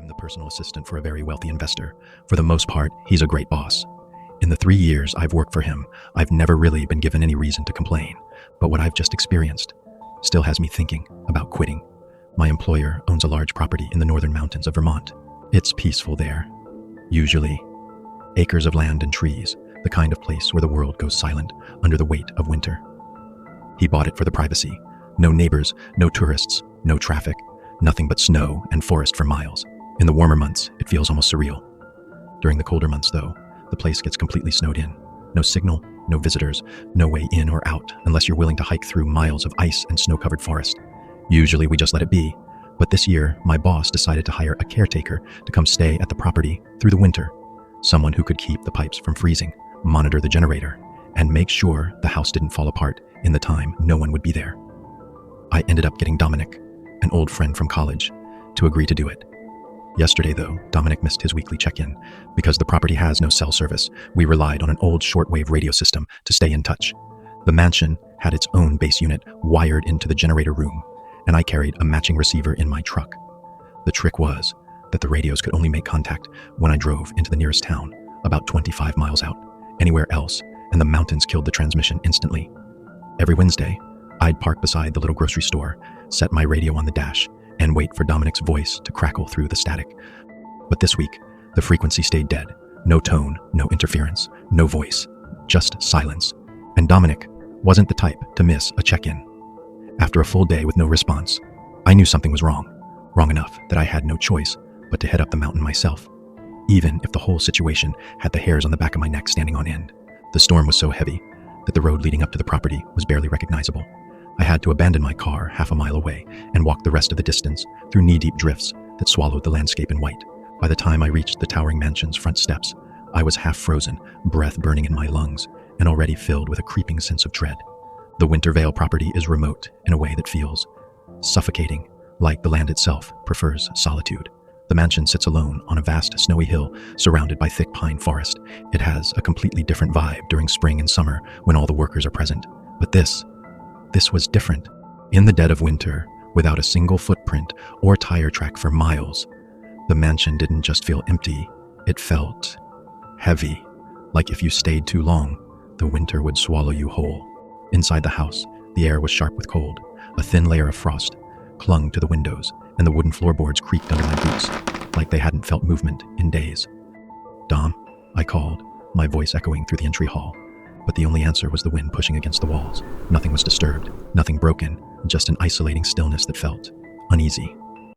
I'm the personal assistant for a very wealthy investor. For the most part, he's a great boss. In the 3 years I've worked for him, I've never really been given any reason to complain. But what I've just experienced still has me thinking about quitting. My employer owns a large property in the northern mountains of Vermont. It's peaceful there. Usually, acres of land and trees, the kind of place where the world goes silent under the weight of winter. He bought it for the privacy. No neighbors, no tourists, no traffic, nothing but snow and forest for miles. In the warmer months, it feels almost surreal. During the colder months, though, the place gets completely snowed in. No signal, no visitors, no way in or out unless you're willing to hike through miles of ice and snow-covered forest. Usually we just let it be, but this year my boss decided to hire a caretaker to come stay at the property through the winter. Someone who could keep the pipes from freezing, monitor the generator, and make sure the house didn't fall apart in the time no one would be there. I ended up getting Dominic, an old friend from college, to agree to do it. Yesterday, though, Dominic missed his weekly check-in. Because the property has no cell service, we relied on an old shortwave radio system to stay in touch. The mansion had its own base unit wired into the generator room, and I carried a matching receiver in my truck. The trick was that the radios could only make contact when I drove into the nearest town, about 25 miles out. Anywhere else, and the mountains killed the transmission instantly. Every Wednesday, I'd park beside the little grocery store, set my radio on the dash, and wait for Dominic's voice to crackle through the static. But this week, the frequency stayed dead. No tone, no interference, no voice, just silence. And Dominic wasn't the type to miss a check-in. After a full day with no response, I knew something was wrong. Wrong enough that I had no choice but to head up the mountain myself, even if the whole situation had the hairs on the back of my neck standing on end. The storm was so heavy that the road leading up to the property was barely recognizable. I had to abandon my car half a mile away and walk the rest of the distance through knee-deep drifts that swallowed the landscape in white. By the time I reached the towering mansion's front steps, I was half frozen, breath burning in my lungs, and already filled with a creeping sense of dread. The Winter Vale property is remote in a way that feels suffocating, like the land itself prefers solitude. The mansion sits alone on a vast snowy hill surrounded by thick pine forest. It has a completely different vibe during spring and summer when all the workers are present. But this was different. In the dead of winter, without a single footprint or tire track for miles, the mansion didn't just feel empty, it felt heavy, like if you stayed too long, the winter would swallow you whole. Inside the house, the air was sharp with cold. A thin layer of frost clung to the windows, and the wooden floorboards creaked under my boots, like they hadn't felt movement in days. "Dom," I called, my voice echoing through the entry hall. But the only answer was the wind pushing against the walls. Nothing was disturbed, nothing broken, just an isolating stillness that felt uneasy.